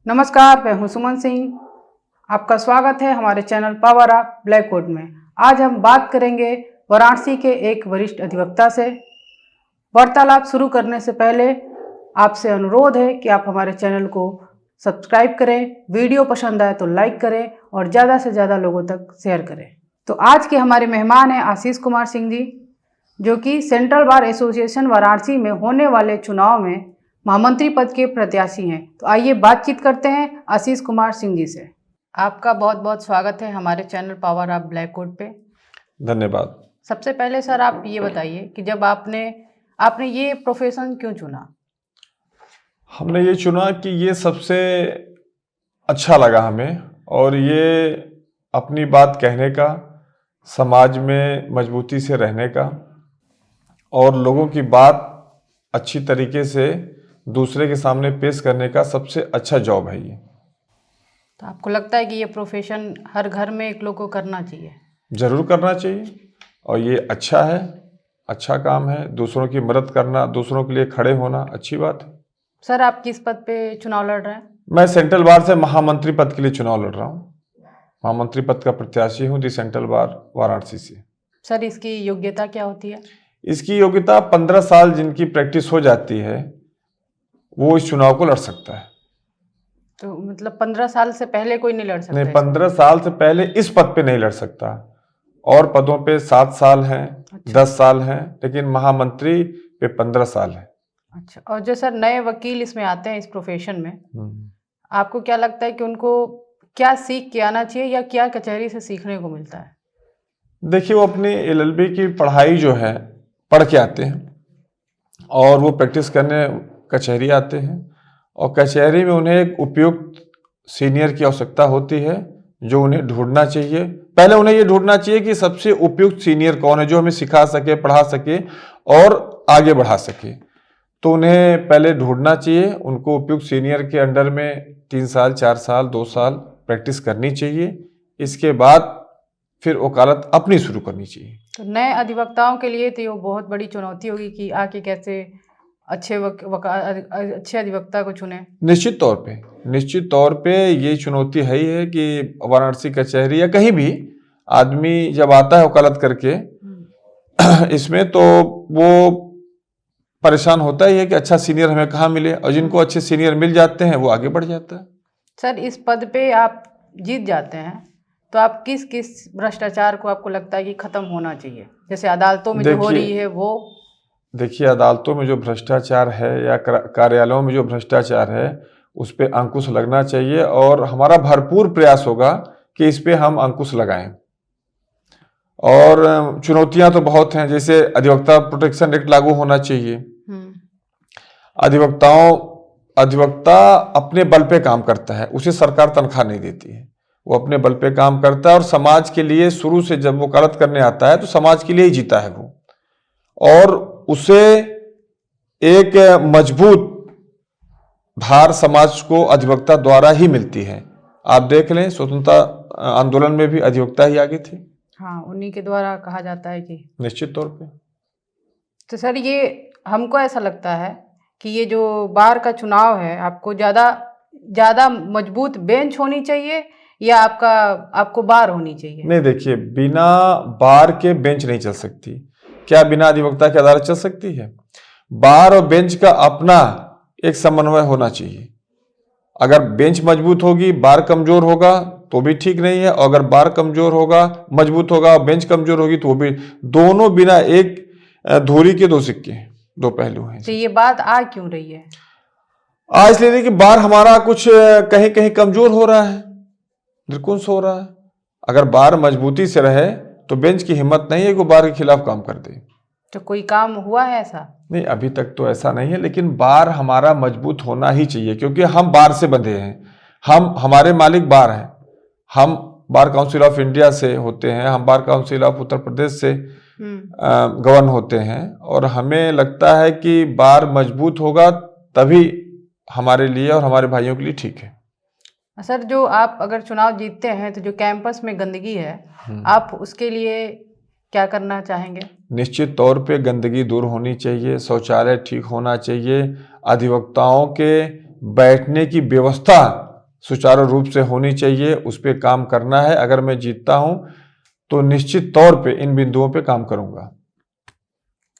नमस्कार, मैं हूं सुमन सिंह। आपका स्वागत है हमारे चैनल पावर ऑफ ब्लैकवुड में। आज हम बात करेंगे वाराणसी के एक वरिष्ठ अधिवक्ता से। वार्तालाप शुरू करने से पहले आपसे अनुरोध है कि आप हमारे चैनल को सब्सक्राइब करें, वीडियो पसंद आए तो लाइक करें और ज़्यादा से ज़्यादा लोगों तक शेयर करें। तो आज के हमारे मेहमान हैं आशीष कुमार सिंह जी, जो कि सेंट्रल बार एसोसिएशन वाराणसी में होने वाले चुनाव में महामंत्री पद के प्रत्याशी हैं। तो आइए बातचीत करते हैं आशीष कुमार सिंह जी से। आपका बहुत बहुत स्वागत है हमारे चैनल पावर ऑफ ब्लैकवुड पे। धन्यवाद। सबसे पहले सर आप ये बताइए कि जब आपने ये प्रोफेशन क्यों चुना? हमने ये चुना कि ये सबसे अच्छा लगा हमें, और ये अपनी बात कहने का, समाज में मजबूती से रहने का और लोगों की बात अच्छी तरीके से दूसरे के सामने पेश करने का सबसे अच्छा जॉब है ये। तो आपको लगता है कि ये प्रोफेशन हर घर में एक लोग को करना चाहिए? ज़रूर करना चाहिए, और ये अच्छा है, अच्छा काम है। दूसरों की मदद करना, दूसरों के लिए खड़े होना अच्छी बात है। सर आप किस पद पे चुनाव लड़ रहे हैं? मैं सेंट्रल बार से महामंत्री पद के लिए चुनाव लड़ रहा हूँ। महामंत्री पद का प्रत्याशी हूँ दी सेंट्रल बार वाराणसी से। सर इसकी योग्यता क्या होती है? इसकी योग्यता 15 साल जिनकी प्रैक्टिस हो जाती है वो इस चुनाव को लड़ सकता है। तो मतलब 15 साल से पहले कोई नहीं लड़ सकता? नहीं, 15 साल से पहले इस पद पे नहीं लड़ सकता। और पदों पे 7 साल हैं, अच्छा। 10 साल हैं, लेकिन महामंत्री पे 15 साल है। अच्छा, और जो सर नए वकील इसमें आते हैं इस प्रोफेशन में, आपको क्या लगता है कि उनको क्या सीख के आना चाहिए या क्या कचहरी से सीखने को मिलता है? देखिए, वो अपनी LLB की पढ़ाई जो है पढ़ के आते हैं और वो प्रैक्टिस करने कचहरी आते हैं, और कचहरी में उन्हें एक उपयुक्त सीनियर की आवश्यकता होती है जो उन्हें ढूंढना चाहिए। पहले उन्हें ये ढूंढना चाहिए कि सबसे उपयुक्त सीनियर कौन है जो हमें सिखा सके, पढ़ा सके और आगे बढ़ा सके। तो उन्हें पहले ढूंढना चाहिए, उनको उपयुक्त सीनियर के अंडर में 3 साल, 4 साल, 2 साल प्रैक्टिस करनी चाहिए। इसके बाद फिर वकालत अपनी शुरू करनी चाहिए। तो नए अधिवक्ताओं के लिए तो ये बहुत बड़ी चुनौती होगी कि आके कैसे अच्छे अच्छे अधिवक्ता को चुने। निश्चित तौर पे ये चुनौती है ही है कि वाराणसी कचहरी या कहीं भी आदमी जब आता है वकालत करके इसमें, तो वो परेशान होता ही है कि अच्छा सीनियर हमें कहाँ मिले, और जिनको अच्छे सीनियर मिल जाते हैं वो आगे बढ़ जाता है। सर इस पद पे आप जीत जाते हैं तो आप किस किस भ्रष्टाचार को आपको लगता है कि खत्म होना चाहिए? जैसे अदालतों में जो हो रही है वो। देखिए, अदालतों में जो भ्रष्टाचार है या कार्यालयों में जो भ्रष्टाचार है उस पर अंकुश लगना चाहिए, और हमारा भरपूर प्रयास होगा कि इस पे हम अंकुश लगाएं। और चुनौतियां तो बहुत हैं, जैसे अधिवक्ता प्रोटेक्शन एक्ट लागू होना चाहिए। अधिवक्ता अपने बल पे काम करता है, उसे सरकार तनख्वाह नहीं देती है, वो अपने बल पे काम करता है और समाज के लिए शुरू से जब वो वकालत करने आता है तो समाज के लिए ही जीता है वो, और उसे एक मजबूत धार समाज को अधिवक्ता द्वारा ही मिलती है। आप देख लें, स्वतंत्रता आंदोलन में भी अधिवक्ता ही आगे थे। हाँ, उन्हीं के द्वारा कहा जाता है कि। निश्चित तौर पे। तो सर ये हमको ऐसा लगता है कि ये जो बार का चुनाव है, आपको ज़्यादा मजबूत बेंच होनी चाहिए या आपको बार होनी चाहिए? नहीं, देखिए, बिना बार के बेंच नहीं चल सकती। क्या बिना अधिवक्ता की अदालत चल सकती है? बार और बेंच का अपना एक समन्वय होना चाहिए। अगर बेंच मजबूत होगी, बार कमजोर होगा तो भी ठीक नहीं है, और अगर बार कमजोर होगा, मजबूत होगा और बेंच कमजोर होगी तो वो भी, दोनों बिना एक धुरी के 2 सिक्के, 2 पहलू हैं। तो ये बात आ क्यों रही है? आज इसलिए कि बार हमारा कुछ कहीं कहीं कमजोर हो रहा है, निरकुंश हो रहा है। अगर बार मजबूती से रहे तो बेंच की हिम्मत नहीं है कि बार के खिलाफ काम कर दे। तो कोई काम हुआ है ऐसा? नहीं, अभी तक तो ऐसा नहीं है, लेकिन बार हमारा मजबूत होना ही चाहिए, क्योंकि हम बार से बंधे हैं। हमारे मालिक बार हैं। हम बार काउंसिल ऑफ इंडिया से होते हैं, हम bar council of Uttar Pradesh से गवर्न होते हैं, और हमें लगता है कि बार मजबूत होगा तभी हमारे लिए और हमारे भाइयों के लिए ठीक है। सर जो आप अगर चुनाव जीतते हैं तो जो कैंपस में गंदगी है, आप उसके लिए क्या करना चाहेंगे? निश्चित तौर पे गंदगी दूर होनी चाहिए, शौचालय ठीक होना चाहिए, अधिवक्ताओं के बैठने की व्यवस्था सुचारू रूप से होनी चाहिए, उस पर काम करना है। अगर मैं जीतता हूं तो निश्चित तौर पे इन बिंदुओं पे काम करूंगा।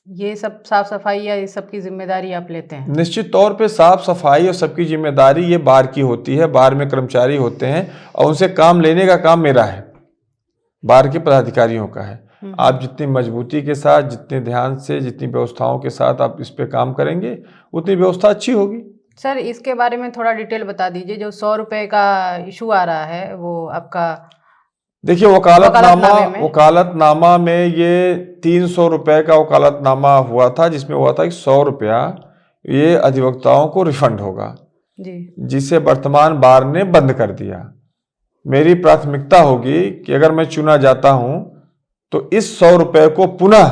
ये सब साफ सफाई या ये सब की जिम्मेदारी आप लेते हैं? निश्चित तौर पे साफ सफाई और सबकी जिम्मेदारी ये बार की होती है। बार में कर्मचारी होते हैं और उनसे काम लेने का काम मेरा है, बार के पदाधिकारियों का है। आप जितनी मजबूती के साथ, जितने ध्यान से, जितनी व्यवस्थाओं के साथ आप इस पे काम करेंगे, उतनी व्यवस्था अच्छी होगी। सर, इसके बारे में थोड़ा डिटेल बता दीजिए। जो 100 रुपये का इशू आ रहा है वो आपका, देखिए वकालतनामा में ये 300 रुपये का वकालतनामा हुआ था, जिसमें हुआ था कि 100 रुपया ये अधिवक्ताओं को रिफंड होगा जी, जिसे वर्तमान बार ने बंद कर दिया। मेरी प्राथमिकता होगी कि अगर मैं चुना जाता हूं तो इस 100 रुपये को पुनः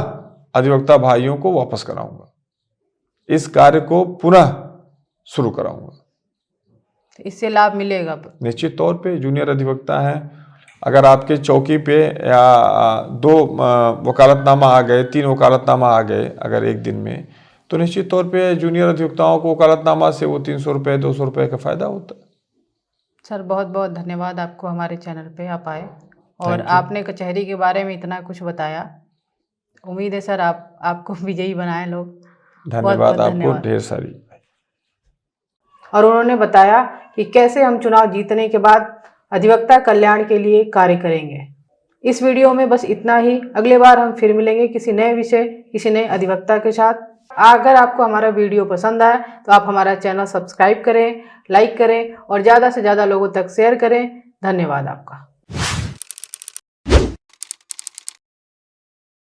अधिवक्ता भाइयों को वापस कराऊंगा, इस कार्य को पुनः शुरू कराऊंगा। इससे लाभ मिलेगा? निश्चित तौर पे जूनियर अधिवक्ता हैं, अगर आपके चौकी पे या 2 वकालतनामा आ गए, 3 वकालतनामा आ गए अगर एक दिन में, तो निश्चित तौर पे जूनियर अधिवक्ताओं को वकालतनामा से वो 300 रुपये 200 रुपये का फ़ायदा होता है। सर, बहुत बहुत धन्यवाद आपको, हमारे चैनल पे आप आए और आपने कचहरी के बारे में इतना कुछ बताया। उम्मीद है सर आपको विजयी बनाए लोग। धन्यवाद आपको ढेर सारी। और उन्होंने बताया कि कैसे हम चुनाव जीतने के बाद अधिवक्ता कल्याण के लिए कार्य करेंगे। इस वीडियो में बस इतना ही। अगले बार हम फिर मिलेंगे किसी नए विषय, किसी नए अधिवक्ता के साथ। अगर आपको हमारा वीडियो पसंद आया तो आप हमारा चैनल सब्सक्राइब करें, लाइक करें और ज़्यादा से ज़्यादा लोगों तक शेयर करें। धन्यवाद आपका।